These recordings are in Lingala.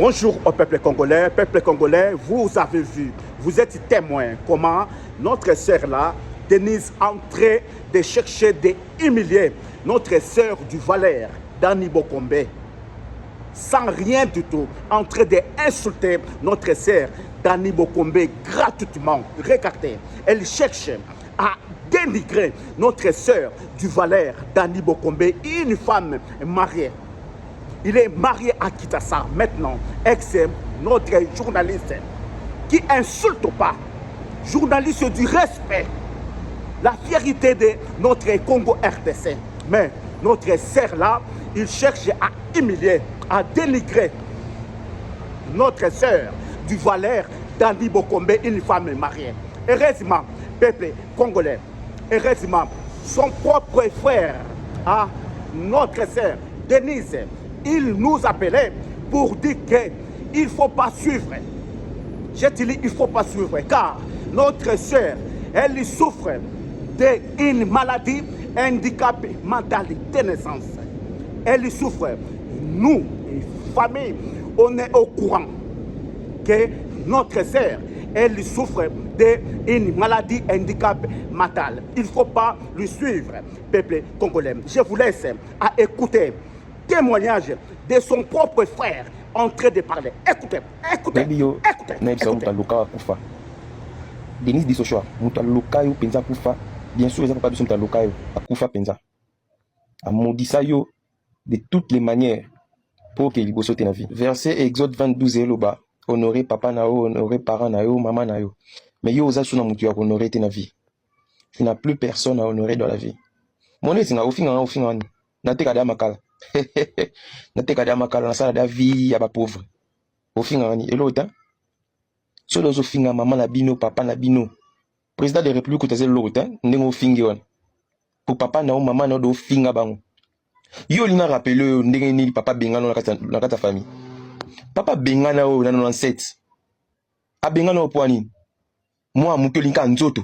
Bonjour au peuple congolais. Peuple congolais, vous avez vu, vous êtes témoin comment notre sœur là, Denise, en train de chercher d'humilier notre sœur du Valère, Dani Bokombe, sans rien du tout, en train d'insulter notre sœur Dani Bokombe gratuitement. Regardez, elle cherche à dénigrer notre sœur du Valère, Dani Bokombe, une femme mariée. Il est marié à Kitassa maintenant, ex notre journaliste, qui insulte pas, journaliste du respect, la fierté de notre Congo RDC. Mais notre sœur là, il cherche à humilier, à dénigrer notre sœur du Valère Dani Bokombe, une femme mariée. Heureusement, peuple congolais, heureusement, son propre frère, notre sœur Denise, il nous appelait pour dire qu'il ne faut pas suivre. J'ai dit il ne faut pas suivre car notre sœur, elle souffre d'une maladie, handicap mental de naissance. Elle souffre. Nous, famille, on est au courant que notre sœur, elle souffre d'une maladie, handicap mental. Il ne faut pas lui suivre, peuple congolais. Je vous laisse à écouter témoignage de son propre frère en train de parler. Écoutez, écoutez, écoutez. Denise dit Sochoa, mutaluka yo penza kufa, bien sûr, ils n'ont pas besoin de mutaluka yo, à kufa penza. A maudissa yo de toutes les manières pour qu'il y ait la vie. Verset Exode 22 eloba, honorer papa na yo, honorer parents na yo, maman na yo. Mais yo osa suna mutu ya honorer ta vie. Tu n'as plus personne à honorer dans la vie. Mon nez singa ofinga ni. Na te kada makala. Na te kada makala na sala da vie ya ba pauvre. Ofinga ni elota. So dozo finga maman na bino, papa na bino. Président de République utaze l'autre, ndengo fingi wan. Pour papa na o maman na do finga bango. Yo lina rappelé ndenge ni papa bengano na kata famille. Papa bengana o na 97. A bengana o poani. Moi muto linka nzoto.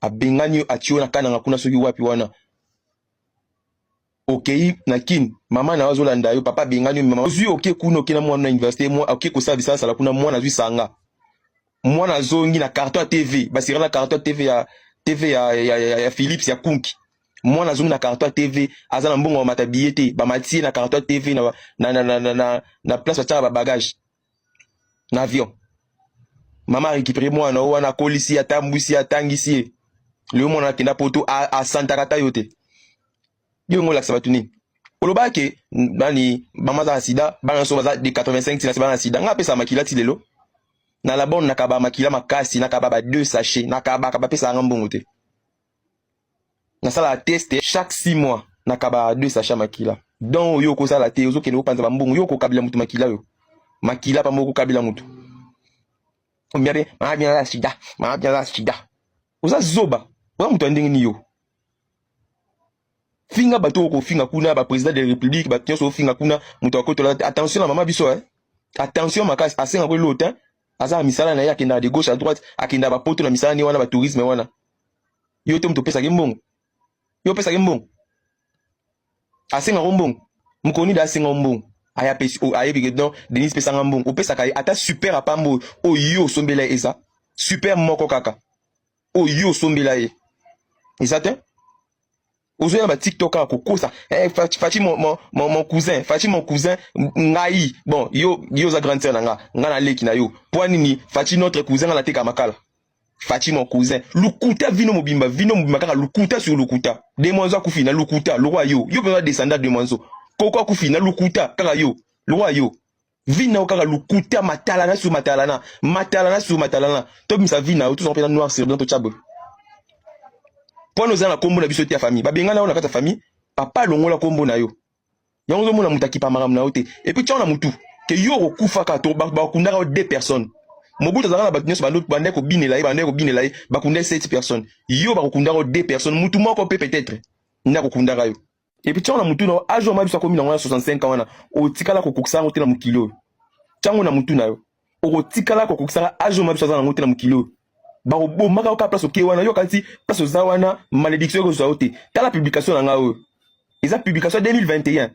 A bengani atio na kana ngakuna soki wapi wana. Okay na kin mama na wazolanda yo papa bengani mama ozui okay kuno kina mwana na université moi okay ko service sala kuna mwana zui sanga. Mwana zongi na carton TV basira na carton TV ya Philips ya Kunki. Mwana zongi na carton TV azana mbongo wa matabiete ba matie na carton TV na place ba ba bagage na avion. Mama récupérer mwana wana kolisi ya tambusi ya tangisi. Le mwana kenda poto a Santa Kata yote. Yo ngola sabatuni. Oloba ke nani mama za sida bana so baza de 85 tina bana sida nga pesa makila ti lelo. Na la bonne nakaba makila makasi nakaba ba 2 sachets nakaba kaba pesa ngambongo te. Na sala test chaque 6 mois nakaba 2 sachets makila. Donc yo ko sala te ozo kene opanza ba mbongo yo ko kabila mutu makila yo. Makila pa moko kabila mutu. Ombiabe mama bien la sida. Oza zoba. Oza mutu ndenge ni yo. Finga bato ko finga kuna ba président de la république ba tionso finga kuna muto akotola attention na mama biso attention makasi asenga ko lota aza misala na ya kenda de gauche à droite akenda ba poto na misala ni wana ba tourisme wana yo te muto pesa ngembongo yo pesa ngembongo asenga ngombongo mukoni da asenga ngombongo aya pesi o ayebi ke don Denise pesa ngambongo o pesa kai ata super apambo o yo sombela eza super moko kaka o yo sombela e exact. Aujourd'hui, on va TikTok à Kokosa. Fachi mon cousin, ngai. Bon, yo za grande sœur nanga, ngana leki na yo. Poani fachi notre cousin à la teka makala. Fachi mon cousin. Lukuta vino mobimba kaka lukuta sur lukuta. Demonzo kufi na lukuta, le roi yo. Yo peut descendre de monzo. Koko kufi na lukuta kaka yo. Le roi yo. Vina kaka lukuta matalana sur matalana. Matalana sur matalana. Top misa vina tout en noir sur dans to chabo. Pour nous na kombo na biso te famille ba benga na kata famille papa longola kombo na yo yango mona mutaki pa maram na ote et puis tu na mutu ke yo okufa ka to ba kundaka 2 personnes mobuta zanga na batunyo ba ndeko bandeko binela ba kundaka 7 personnes yo ba kundaka 2 personnes mutu moko peut-être ndako kundaka yo et puis tu na mutu na ajo ma biso komi na 65 ans wana o tikala ko kokisa ngote na mukilo tango na mutu na yo o tikala ko kokisa ajo ma biso zanga ngote na mukilo. Bon, maka ka place wana yo kanti place za wana malédiction ko za ote. Ta la publication nga o. Eza publication 2021.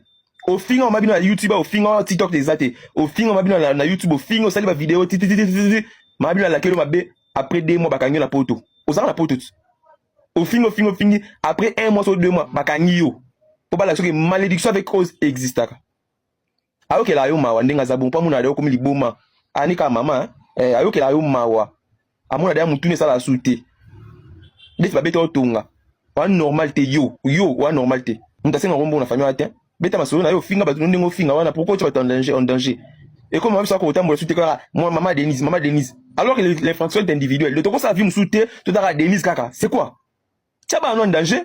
Au fin on m'a bien na YouTube, au fin on TikTok des athées. Au fin on m'a bien na YouTube, au fin on sali ba vidéo m'a bien la kelo mabe après 2 mois bakangi la poto. Oza la poto. Au fin après 1 mois ou 2 mois bakangi yo. Pour pas la que malédiction avec cause existaka. Ayo ke la yo mawa ndenga za bon pa muna de ko mi liboma. Ani ka mama ayo ke la yo mawa. Amona de mutune sala souté. Des ba beto tonga. Wa normalité wa normalité. Mutasenga rombo na famille atin. Beta masolo na yo finga batu ndingo finga wana pourquoi tu vas en danger. Et comme on ça ko tambo souté ka moi maman Denise. Alors que l'infraction est individuelle. Le toko sa vie moussouté tout à Denise kaka. C'est quoi? Tchaba en danger.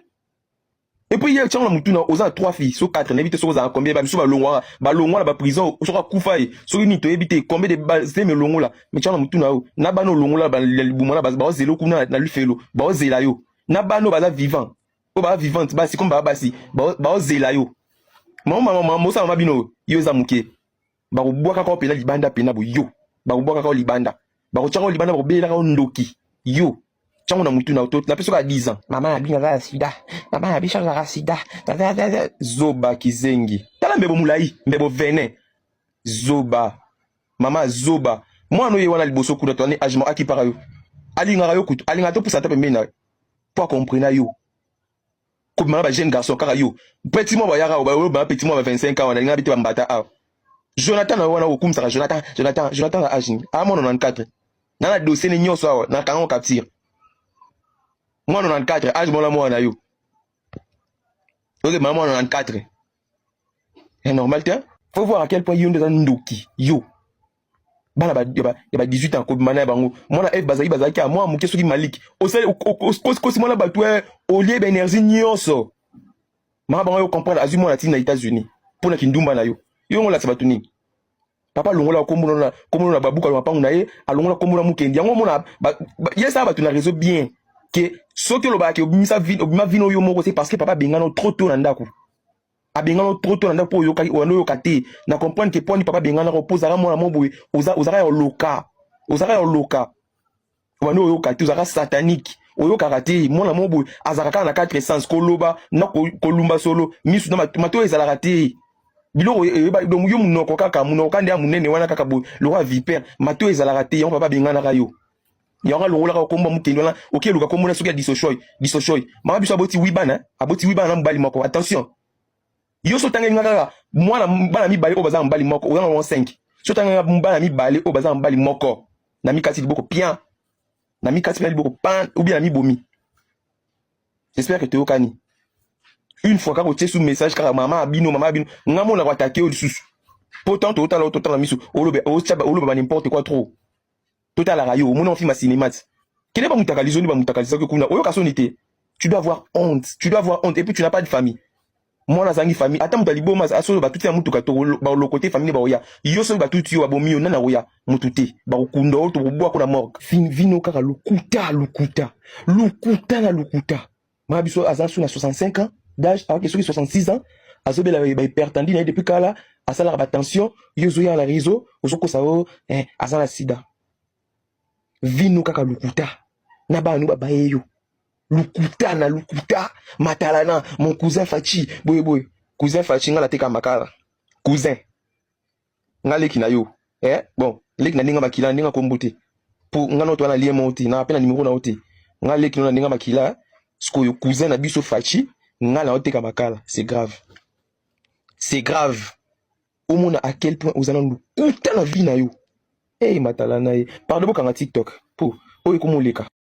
Et puis hier tchanga mutuna oza 3 filles sur 4 n'évite so za combien ba biso ba longwa la prison so ka kufa so ni to éviter combien de balles c'est me longo là mais tchanga mutuna na ba no longo là ba libuma ba zelo kuna na lufelo ba zela yo na ba no ba vivant o ba vivante ba si comme ba si ba zela yo maman ça mama bino yo za muke ba ko bwaka ko pena libanda pena bo yo ba ko bwaka ko libanda ba ko tchanga libanda ba ko bela ko ndoki yo tchango na mutu na auto na peso ka 10 ans mama abinga za sida mama abisha za sida zoba kizengi tala mbebo mulai mbebo venin zoba mama zoba mwana ye wana liboso kuna to ani agement akipara yo alinga yo kutu alinga to pousa ta pembena pour comprendre yo comme mama ba jeune garçon kaka yo petit mo ba yaka ba petit mo ba 25 ans wana linga biti ba mbata a Jonathan na wana okumsaka Jonathan na aging a mo 94 na dossier ni nyoso awa na kango capture moi 94 âge mon amour na yo. OK maman 94. C'est normal tiens. Faut voir à quel point yo ndeza ndoki yo. Bana ba 18 ans ko mana bango. Mona F bazaki ka moi muke soki Malik. O sel ko si mona batwe au lieu d'énergie nyonso. Mama bango yo comprendre azu mona tina États-Unis. Pour na kindumba na yo. Yo ngola sabatuni. Papa longola komona na babuka lo mapangu na ye, alongola komona mukendi. Yango mona yesa batuna réseau bien. Que ce que le bac obimisa vino yo moko c'est parce que papa bengano trop tôt na ndako a bengano trop tôt na ndako yo kate na comprendre que poni papa bengana reposera mona moboye ozara yo loka wano yo kate ozara satanique oyo karate mona moboye azaka na 4 sens koloba na kolumba solo misu na mato ezala raté biloko donc yo munoko kaka munoko ndia munene wana kaka bo le roi vipère mato ezala raté yo papa bengana kayo yanga longola ka komba mukendi wana okeluka komona soki ya disochoy mama biso aboti wibana na mbali moko attention yo so tanga ngaka mwana bana mi bale o baza mbali moko oyanga 5 so tanga bana mi bale o baza mbali moko na mi kati liboko bien na mi kati liboko pan ou bien na mi bomi j'espère que tu okani une fois quand tu sous message car maman bino ngamo na ko attaquer au sous pourtant total miso olobe n'importe quoi trop total la radio mon film cinémat quel est pas mutakalizo ni ba mutakalizo que kuna oyo kasonité tu dois avoir honte et puis tu n'as pas de famille moi na zangi famille ata mutalibo mas aso ba tuti ya mutuka to ba lo côté famille ba oya yo so ba tuti yo ba bomi yo nana oya mututé ba kundo to bobo ko na morgue vino kaka lukuta ma biso azasu na 65 ans d'âge avec ceux qui 66 ans azobe la ba hypertendu depuis kala asala ba tension yo zo ya la réseau ozoko sao azala sida vino kaka lukuta na banu baba yeyo lukuta matalana mon cousin Fachi boy cousin Fachi ngala teka makala cousin ngale kina yo bon leki na ninga makila ninga kombuti pour ngano to na lien monti na appel na numéro na oti ngale kina ninga makila sko yo cousin na biso Fachi ngala oteka makala c'est grave au monde à quel point vous allez lukuta na vie na yo matalana pardon bokanga TikTok po oyo komoleka